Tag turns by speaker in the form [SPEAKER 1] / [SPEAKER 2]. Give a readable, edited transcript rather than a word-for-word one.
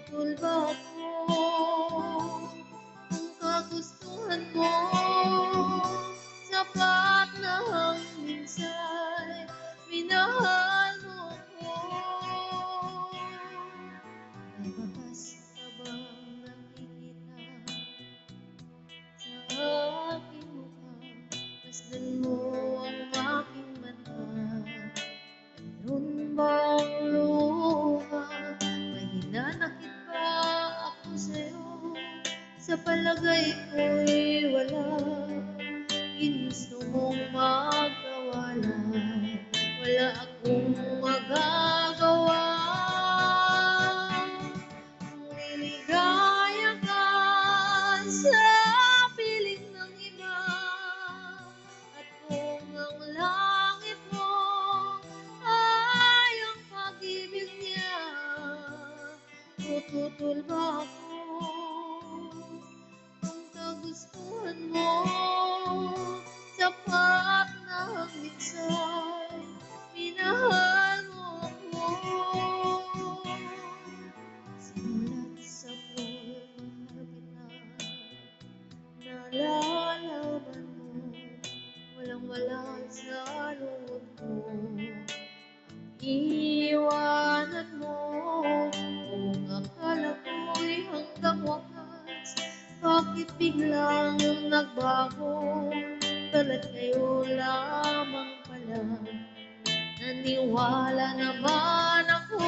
[SPEAKER 1] Tutulbak mo kung kagustuhan mo, sapat na ang minsa'y minahal mo ko. May bakas ka bang nakikita sa aking mukha? Masdan mo ang aking mata. Mayroon bang luha? May hinanakit ba ako sa'yo? Sa palagay ko'y wala. Ginusto mong magkawalay, wala akong magagawa. Kung liligaya ka sa piling ng iba, at kung ang langit mo ay ang pag-ibig niya, tututol ba ako kung kagustuhan mo, sapat na ang minsa'y minahal mo ako. Simulat sa pagmamahal kita, nalalaman mo, walang-wala sa loob ko. Iiwanan mo kung akala ko'y hanggang wakas, bakit biglang nagbago? Balat kayo lamang pala, naniwala naman ako.